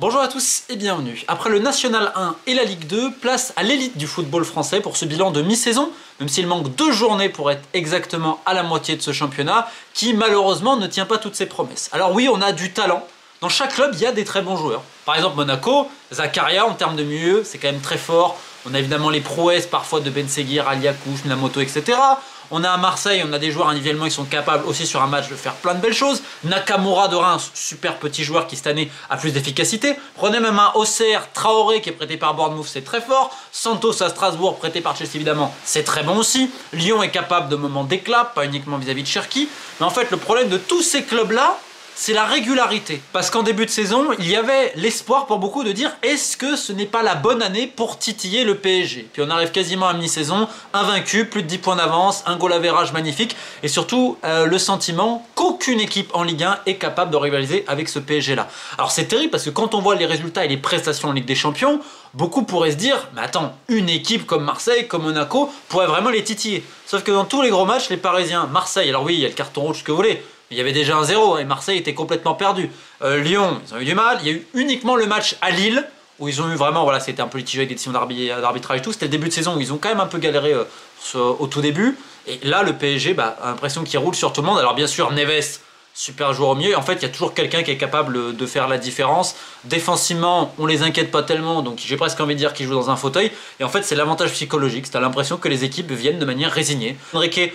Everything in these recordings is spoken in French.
Bonjour à tous et bienvenue. Après le National 1 et la Ligue 2, place à l'élite du football français pour ce bilan de mi-saison, même s'il manque 2 journées pour être exactement à la moitié de ce championnat, qui malheureusement ne tient pas toutes ses promesses. Alors oui, on a du talent. Dans chaque club, il y a des très bons joueurs. Par exemple, Monaco, Zakaria, en termes de milieu, c'est quand même très fort. On a évidemment les prouesses parfois de Ben Seguir, Ali Akouch, Minamoto, etc. On a à Marseille, on a des joueurs individuellement qui sont capables aussi sur un match de faire plein de belles choses. Nakamura de Reims, super petit joueur qui cette année a plus d'efficacité. Prenez même un Auxerre, Traoré qui est prêté par Bournemouth, c'est très fort. Santos à Strasbourg, prêté par Chelsea évidemment, c'est très bon aussi. Lyon est capable de moments d'éclat, pas uniquement vis-à-vis de Cherki. Mais en fait, le problème de tous ces clubs-là, c'est la régularité. Parce qu'en début de saison, il y avait l'espoir pour beaucoup de dire est-ce que ce n'est pas la bonne année pour titiller le PSG? Puis on arrive quasiment à mi-saison, invaincu, plus de 10 points d'avance, un goal average magnifique, et surtout le sentiment qu'aucune équipe en Ligue 1 est capable de rivaliser avec ce PSG-là. Alors c'est terrible parce que quand on voit les résultats et les prestations en Ligue des Champions, beaucoup pourraient se dire mais attends, une équipe comme Marseille, comme Monaco, pourrait vraiment les titiller. Sauf que dans tous les gros matchs, les Parisiens, Marseille, alors oui, il y a le carton rouge que vous voulez, il y avait déjà un 0 et Marseille était complètement perdu. Lyon, ils ont eu du mal. Il y a eu uniquement le match à Lille où ils ont eu vraiment, voilà, c'était un peu litigé avec des décisions d'arbitrage et tout. C'était le début de saison où ils ont quand même un peu galéré au tout début. Et là, le PSG a l'impression qu'il roule sur tout le monde. Alors bien sûr, Neves, super joueur au milieu. Et en fait, il y a toujours quelqu'un qui est capable de faire la différence. Défensivement, on les inquiète pas tellement. Donc j'ai presque envie de dire qu'ils jouent dans un fauteuil. Et en fait, c'est l'avantage psychologique. C'est l'impression que les équipes viennent de manière résignée. Enrique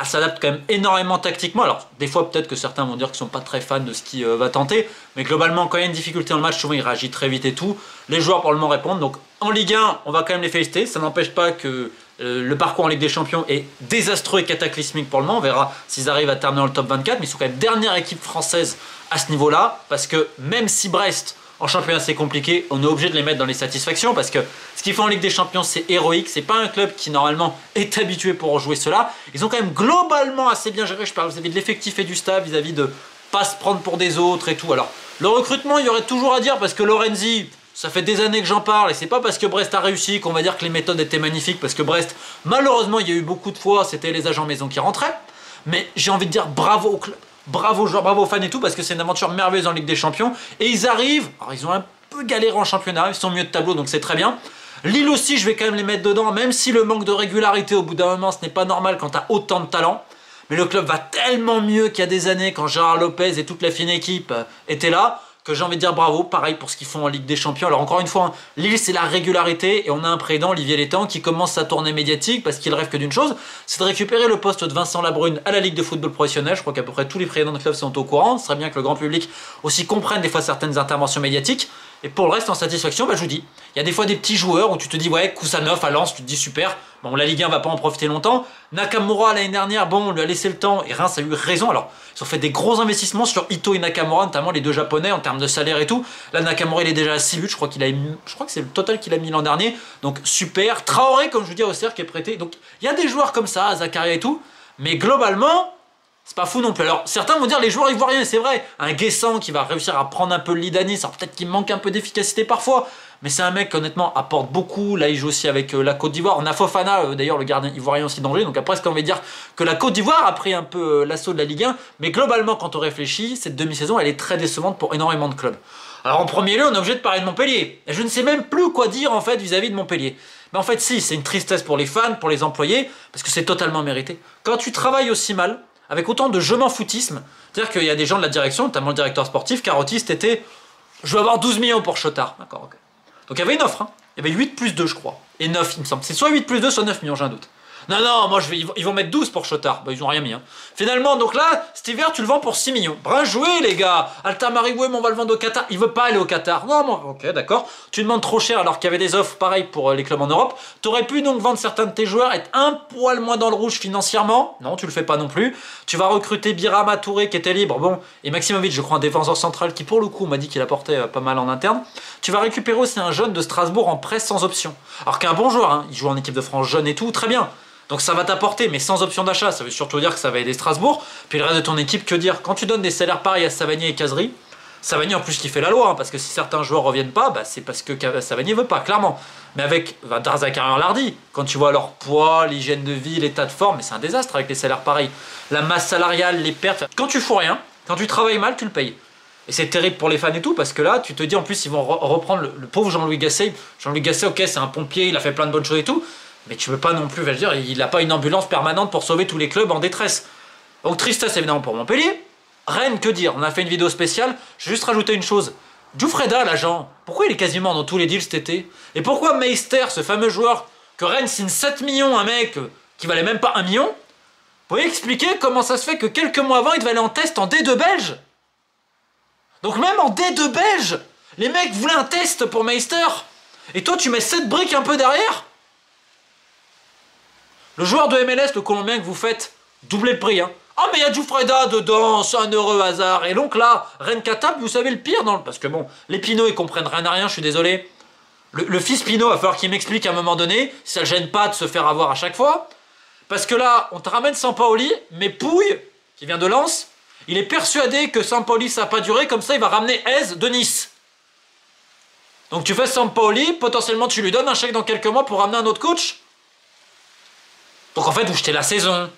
s'adapte quand même énormément tactiquement. Alors, des fois, peut-être que certains vont dire qu'ils ne sont pas très fans de ce qu'il va tenter, mais globalement, quand il y a une difficulté dans le match, souvent il réagit très vite et tout. Les joueurs, pour le moment, répondent. Donc, en Ligue 1, on va quand même les féliciter. Ça n'empêche pas que le parcours en Ligue des Champions est désastreux et cataclysmique pour le moment. On verra s'ils arrivent à terminer dans le top 24, mais ils sont quand même dernière équipe française à ce niveau-là, parce que même si Brest, en championnat c'est compliqué, on est obligé de les mettre dans les satisfactions parce que ce qu'ils font en Ligue des Champions c'est héroïque, c'est pas un club qui normalement est habitué pour jouer cela. Ils ont quand même globalement assez bien géré, je parle vis-à-vis de l'effectif et du staff, vis-à-vis de pas se prendre pour des autres et tout. Alors le recrutement il y aurait toujours à dire parce que Lorenzi, ça fait des années que j'en parle et c'est pas parce que Brest a réussi qu'on va dire que les méthodes étaient magnifiques parce que Brest, malheureusement il y a eu beaucoup de fois c'était les agents maison qui rentraient, mais j'ai envie de dire bravo au club. Bravo aux joueurs, bravo aux fans et tout, parce que c'est une aventure merveilleuse en Ligue des Champions. Et ils arrivent, alors ils ont un peu galéré en championnat, ils sont mieux de tableau, donc c'est très bien. Lille aussi, je vais quand même les mettre dedans, même si le manque de régularité au bout d'un moment, ce n'est pas normal quand tu as autant de talent. Mais le club va tellement mieux qu'il y a des années, quand Gérard Lopez et toute la fine équipe étaient là, que j'ai envie de dire bravo, pareil pour ce qu'ils font en Ligue des Champions. Alors encore une fois, Lille c'est la régularité et on a un président, Olivier Létang, qui commence sa tournée médiatique parce qu'il rêve que d'une chose, c'est de récupérer le poste de Vincent Labrune à la Ligue de football professionnel. Je crois qu'à peu près tous les présidents de clubs sont au courant. Ce serait bien que le grand public aussi comprenne des fois certaines interventions médiatiques. Et pour le reste, en satisfaction, je vous dis, il y a des fois des petits joueurs où tu te dis, ouais, Koussanov à Lens, tu te dis super, bon, la Ligue 1 va pas en profiter longtemps. Nakamura l'année dernière, bon, on lui a laissé le temps et Reims a eu raison. Alors, ils ont fait des gros investissements sur Ito et Nakamura, notamment les deux japonais en termes de salaire et tout. Là, Nakamura, il est déjà à 6 buts, je crois que c'est le total qu'il a mis l'an dernier. Donc, super. Traoré, comme je vous dis, à Auxerre qui est prêté. Donc, il y a des joueurs comme ça, Zakaria et tout, mais globalement, c'est pas fou non plus. Alors, certains vont dire les joueurs ivoiriens, c'est vrai. Un Guessant qui va réussir à prendre un peu le lead à Nice, alors peut-être qu'il manque un peu d'efficacité parfois, mais c'est un mec qui honnêtement apporte beaucoup. Là, il joue aussi avec la Côte d'Ivoire. On a Fofana, d'ailleurs, le gardien ivoirien aussi d'Angers. Donc après, ce qu'on va dire que la Côte d'Ivoire a pris un peu l'assaut de la Ligue 1. Mais globalement, quand on réfléchit, cette demi-saison, elle est très décevante pour énormément de clubs. Alors en premier lieu, on est obligé de parler de Montpellier. Et je ne sais même plus quoi dire en fait vis-à-vis de Montpellier. Mais en fait, si, c'est une tristesse pour les fans, pour les employés, parce que c'est totalement mérité. Quand tu travailles aussi mal, avec autant de je m'en foutisme, c'est-à-dire qu'il y a des gens de la direction, notamment le directeur sportif, Carotti, c'était je veux avoir 12 millions pour Chotard. D'accord, ok. Donc il y avait une offre, hein. Il y avait 8 plus 2, je crois. Et 9, il me semble. C'est soit 8 plus 2, soit 9 millions, j'ai un doute. Non, non, moi ils vont mettre 12 pour Chotard. Bah, ils ont rien mis. Hein. Finalement, donc là, cet hiver, tu le vends pour 6 millions. Bien joué, les gars. Altamari, ouais, mais on va le vendre au Qatar. Il veut pas aller au Qatar. Non, non, ok, d'accord. Tu demandes trop cher alors qu'il y avait des offres pareilles pour les clubs en Europe. T'aurais pu donc vendre certains de tes joueurs, être un poil moins dans le rouge financièrement. Non, tu le fais pas non plus. Tu vas recruter Birama Touré qui était libre. Bon, et Maximovic, je crois, un défenseur central qui, pour le coup, m'a dit qu'il apportait pas mal en interne. Tu vas récupérer aussi un jeune de Strasbourg en presse sans option. Alors qu'un bon joueur, hein, il joue en équipe de France jeune et tout, très bien. Donc ça va t'apporter, mais sans option d'achat, ça veut surtout dire que ça va aider Strasbourg. Puis le reste de ton équipe, que dire? Quand tu donnes des salaires pareils à Savanier et Cazerie, Savanier en plus qui fait la loi, hein, parce que si certains joueurs reviennent pas, bah, c'est parce que Savanier veut pas, clairement. Mais avec Zakaria Lardy, quand tu vois leur poids, l'hygiène de vie, l'état de forme, c'est un désastre avec les salaires pareils. La masse salariale, les pertes, quand tu fous rien, quand tu travailles mal, tu le payes. Et c'est terrible pour les fans et tout, parce que là, tu te dis, en plus, ils vont reprendre le pauvre Jean-Louis Gasset. Jean-Louis Gasset, ok, c'est un pompier, il a fait plein de bonnes choses et tout, mais tu peux pas non plus, je veux dire, il n'a pas une ambulance permanente pour sauver tous les clubs en détresse. Donc tristesse évidemment pour Montpellier. Rennes, que dire? On a fait une vidéo spéciale. Je vais juste rajouter une chose. Djoufreda, l'agent, pourquoi il est quasiment dans tous les deals cet été? Et pourquoi Meister, ce fameux joueur que Rennes signe 7 millions, un mec qui valait même pas 1 million? Vous pouvez expliquer comment ça se fait que quelques mois avant, il devait aller en test en D2 belge? Donc même en D2 belge, les mecs voulaient un test pour Meister. Et toi, tu mets 7 briques un peu derrière? Le joueur de MLS, le Colombien que vous faites, doublez le prix, hein. Ah mais il y a Djoufreda dedans, c'est un heureux hasard. Et donc là, Rennes Catap, vous savez le pire dans le... Parce que bon, les Pinot, ils comprennent rien à rien, je suis désolé. Le fils Pinot, il va falloir qu'il m'explique à un moment donné, si ça le gêne pas de se faire avoir à chaque fois. Parce que là, on te ramène Sampaoli, mais Pouille, qui vient de Lens, il est persuadé que Sampaoli, ça n'a pas duré, comme ça il va ramener Hez de Nice. Donc tu fais Sampaoli, potentiellement tu lui donnes un chèque dans quelques mois pour ramener un autre coach. Donc en fait, vous jetez la saison.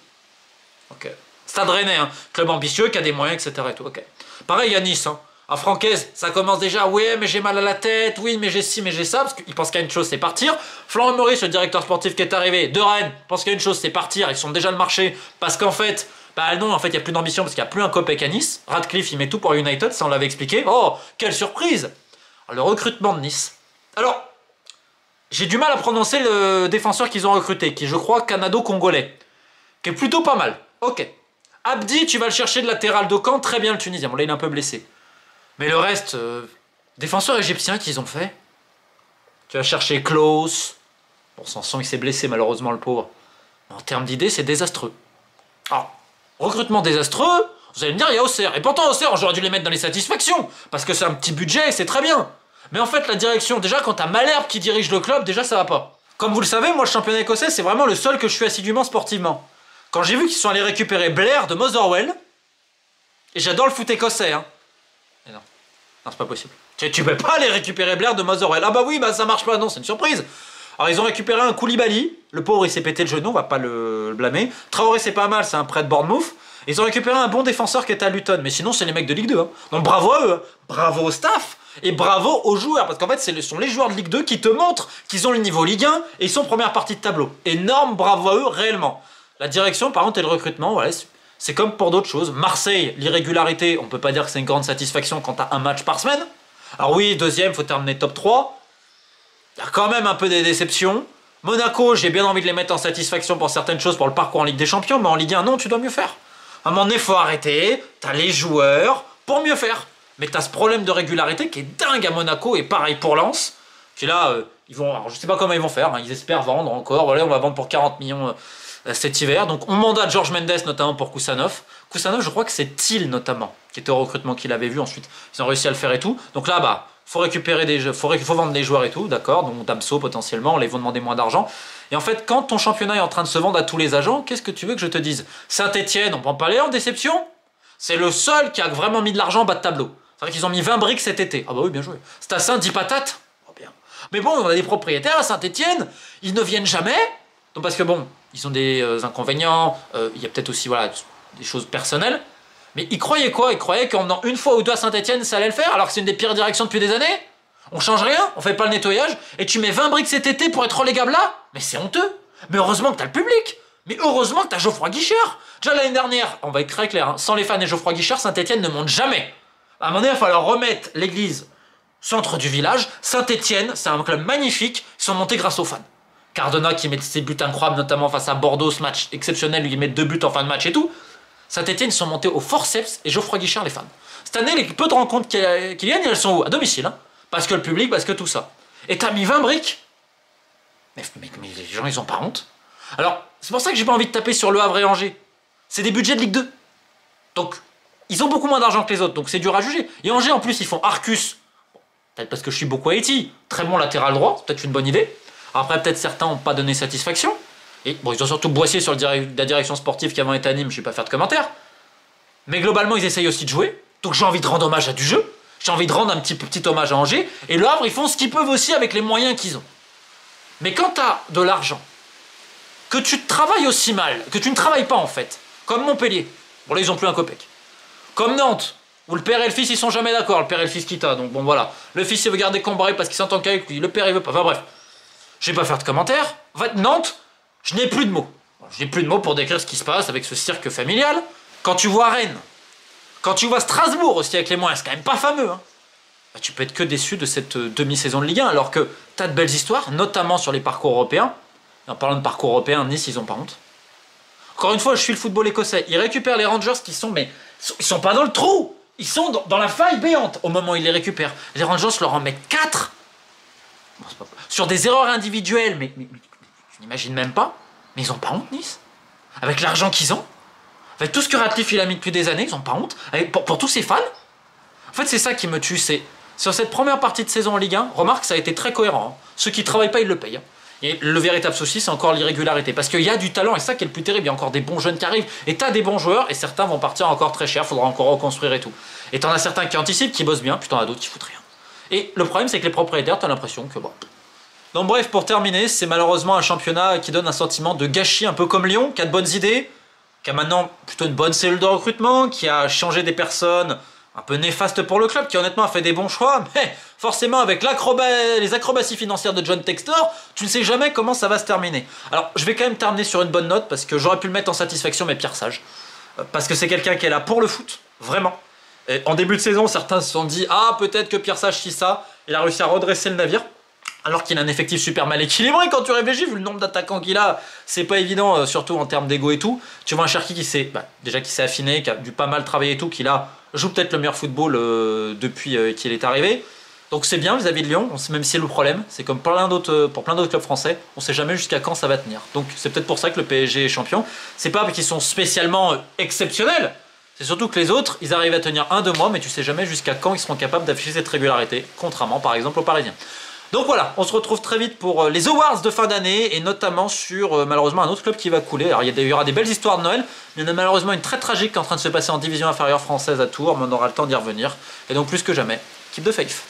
Ok. Stade Rennais, hein. Club ambitieux, qui a des moyens, etc. Et tout. Okay. Pareil à Nice. Hein. À Francaise, ça commence déjà. Oui, mais j'ai mal à la tête. Oui, mais j'ai ci, mais j'ai ça. Parce qu'il pense qu'il y a une chose, c'est partir. Florent Maurice, le directeur sportif qui est arrivé de Rennes, pense qu'il y a une chose, c'est partir. Ils sont déjà le marché. Parce qu'en fait, bah non, en fait, il n'y a plus d'ambition parce qu'il n'y a plus un copec à Nice. Radcliffe, il met tout pour United. Ça, on l'avait expliqué. Oh, quelle surprise! Alors, le recrutement de Nice. Alors, j'ai du mal à prononcer le défenseur qu'ils ont recruté, qui est, je crois, canado-congolais. Qui est plutôt pas mal. Ok. Abdi, tu vas le chercher de latéral de camp, très bien le Tunisien. Bon là il est un peu blessé. Mais le reste, défenseur égyptien qu'ils ont fait. Tu vas chercher Klaus. Bon Sanson il s'est blessé malheureusement le pauvre. En termes d'idées c'est désastreux. Alors, recrutement désastreux, vous allez me dire il y a Auxerre. Et pourtant Auxerre j'aurais dû les mettre dans les satisfactions. Parce que c'est un petit budget et c'est très bien. Mais en fait la direction, déjà quand t'as Malherbe qui dirige le club, déjà ça va pas. Comme vous le savez, moi le championnat écossais c'est vraiment le seul que je suis assidûment sportivement. Quand j'ai vu qu'ils sont allés récupérer Blair de Motherwell, et j'adore le foot écossais, hein. Mais non, non c'est pas possible. Tu peux pas aller récupérer Blair de Motherwell. Ah bah oui, bah ça marche pas, non, c'est une surprise. Alors ils ont récupéré un Koulibaly, le pauvre il s'est pété le genou, on va pas le blâmer. Traoré c'est pas mal, c'est un prêt de Bournemouth. Ils ont récupéré un bon défenseur qui était à Luton, mais sinon c'est les mecs de Ligue 2. Hein. Donc bravo à eux, hein. Bravo au staff, et bravo aux joueurs, parce qu'en fait ce sont les joueurs de Ligue 2 qui te montrent qu'ils ont le niveau Ligue 1 et ils sont première partie de tableau. Énorme bravo à eux, réellement. La direction, par contre, et le recrutement, voilà, c'est comme pour d'autres choses. Marseille, l'irrégularité, on peut pas dire que c'est une grande satisfaction quand t'as un match par semaine. Alors oui, deuxième, faut terminer top 3. Il y a quand même un peu des déceptions. Monaco, j'ai bien envie de les mettre en satisfaction pour certaines choses, pour le parcours en Ligue des Champions, mais en Ligue 1, non, tu dois mieux faire. À un moment donné, faut arrêter, t'as les joueurs pour mieux faire. Mais t'as ce problème de régularité qui est dingue à Monaco, et pareil pour Lens. Puis là, ils vont, alors je sais pas comment ils vont faire, hein, ils espèrent vendre encore, voilà, on va vendre pour 40 millions... cet hiver. Donc on mandate Georges Mendes notamment pour Koussanov. Koussanov, je crois que c'est Thiel notamment, qui était au recrutement qu'il avait vu ensuite. Ils ont réussi à le faire et tout. Donc là, bah, faut récupérer des jeux, faut vendre des joueurs et tout, d'accord. Donc Damso potentiellement, les vont demander moins d'argent. Et en fait, quand ton championnat est en train de se vendre à tous les agents, qu'est-ce que tu veux que je te dise? Saint-Etienne, on prend pas les en déception. C'est le seul qui a vraiment mis de l'argent en bas de tableau. C'est vrai qu'ils ont mis 20 briques cet été. Ah bah oui, bien joué. Stassin, 10 patates. Oh bien. Mais bon, on a des propriétaires à Saint-Etienne, ils ne viennent jamais. Donc parce que bon, ils ont des inconvénients, il y a peut-être aussi voilà, des choses personnelles. Mais ils croyaient quoi? Ils croyaient qu'en venant une fois ou deux à Saint-Etienne, ça allait le faire, alors que c'est une des pires directions depuis des années? On change rien, on fait pas le nettoyage, et tu mets 20 briques cet été pour être relégable là? Mais c'est honteux. Mais heureusement que t'as le public. Mais heureusement que t'as Geoffroy Guichard. Déjà l'année dernière, on va être très clair, hein, sans les fans et Geoffroy Guichard, Saint-Etienne ne monte jamais. À un moment donné, il va falloir remettre l'église centre du village. Saint-Etienne, c'est un club magnifique, ils sont montés grâce aux fans. Cardona qui met ses buts incroyables, notamment face à Bordeaux, ce match exceptionnel, il met 2 buts en fin de match et tout. Saint-Etienne, ils sont montés au forceps et Geoffroy Guichard, les fans. Cette année, les peu de rencontres qu'il gagne, elles sont où? À domicile, hein. Parce que le public, parce que tout ça. Et t'as mis 20 briques. Mais les gens, ils ont pas honte. Alors, c'est pour ça que j'ai pas envie de taper sur Le Havre et Angers. C'est des budgets de Ligue 2. Donc, ils ont beaucoup moins d'argent que les autres, donc c'est dur à juger. Et Angers, en plus, ils font Arcus. Bon, peut-être parce que je suis beaucoup à Haïti. Très bon latéral droit, c'est peut-être une bonne idée. Après, peut-être certains n'ont pas donné satisfaction. Et bon, ils ont surtout boissier sur la direction sportive qui avant était à Nîmes, je ne vais pas faire de commentaires. Mais globalement, ils essayent aussi de jouer. Donc j'ai envie de rendre hommage à du jeu. J'ai envie de rendre un petit hommage à Angers. Et Le Havre, ils font ce qu'ils peuvent aussi avec les moyens qu'ils ont. Mais quand tu as de l'argent, que tu travailles aussi mal, que tu ne travailles pas en fait, comme Montpellier, bon là ils ont plus un copec, comme Nantes, Où le père et le fils ils sont jamais d'accord, le père et le fils quitta. Donc bon voilà. Le fils il veut garder Cambrai parce qu'il s'entend qu'avec lui, le père il veut pas. Enfin bref. Je vais pas faire de commentaires. En fait, Nantes, je n'ai plus de mots. Je n'ai plus de mots pour décrire ce qui se passe avec ce cirque familial. Quand tu vois Rennes, quand tu vois Strasbourg aussi avec les moyens, c'est quand même pas fameux. Hein. Bah, tu peux être que déçu de cette demi-saison de Ligue 1 alors que tu as de belles histoires, notamment sur les parcours européens. Et en parlant de parcours européens, Nice, ils ont pas honte. Encore une fois, je suis le football écossais. Ils récupèrent les Rangers qui sont, mais ils sont pas dans le trou. Ils sont dans la faille béante au moment où ils les récupèrent. Les Rangers leur en mettent 4 sur des erreurs individuelles, mais je n'imagine même pas. Mais ils ont pas honte, Nice. Avec l'argent qu'ils ont, avec tout ce que Ratcliffe il a mis depuis des années, ils ont pas honte. Pour tous ces fans. En fait, c'est ça qui me tue. C'est sur cette première partie de saison en Ligue 1, remarque, ça a été très cohérent. Hein. Ceux qui travaillent pas, ils le payent. Hein. Et le véritable souci, c'est encore l'irrégularité. Parce qu'il y a du talent, et ça qui est le plus terrible. Il y a encore des bons jeunes qui arrivent. Et t'as des bons joueurs, et certains vont partir encore très cher. Faudra encore reconstruire et tout. Et t'en as certains qui anticipent, qui bossent bien, puis t'en as d'autres qui foutent rien. Et le problème, c'est que les propriétaires, t'as l'impression que bon. Donc bref, pour terminer, c'est malheureusement un championnat qui donne un sentiment de gâchis, un peu comme Lyon, qui a de bonnes idées, qui a maintenant plutôt une bonne cellule de recrutement, qui a changé des personnes un peu néfastes pour le club, qui honnêtement a fait des bons choix, mais forcément avec les acrobaties financières de John Textor, tu ne sais jamais comment ça va se terminer. Alors je vais quand même terminer sur une bonne note, parce que j'aurais pu le mettre en satisfaction, mais Pierre Sage. Parce que c'est quelqu'un qui est là pour le foot, vraiment. Et en début de saison, certains se sont dit « Ah, peut-être que Pierre Sage, si ça, il a réussi à redresser le navire ». Alors qu'il a un effectif super mal équilibré quand tu réfléchis, vu le nombre d'attaquants qu'il a, c'est pas évident, surtout en termes d'ego et tout. Tu vois un Cherki qui s'est affiné, qui a dû pas mal travailler et tout, qui là joue peut-être le meilleur football depuis qu'il est arrivé. Donc c'est bien vis-à-vis de Lyon, même si c'est le problème, c'est comme pour plein d'autres clubs français, on sait jamais jusqu'à quand ça va tenir. Donc c'est peut-être pour ça que le PSG est champion. C'est pas parce qu'ils sont spécialement exceptionnels, c'est surtout que les autres, ils arrivent à tenir 1-2 mois, mais tu sais jamais jusqu'à quand ils seront capables d'afficher cette régularité, contrairement par exemple aux Parisiens. Donc voilà, on se retrouve très vite pour les awards de fin d'année et notamment sur malheureusement un autre club qui va couler. Alors il y aura des belles histoires de Noël, mais il y en a malheureusement une très tragique qui est en train de se passer en division inférieure française à Tours, mais on aura le temps d'y revenir. Et donc plus que jamais, keep the faith.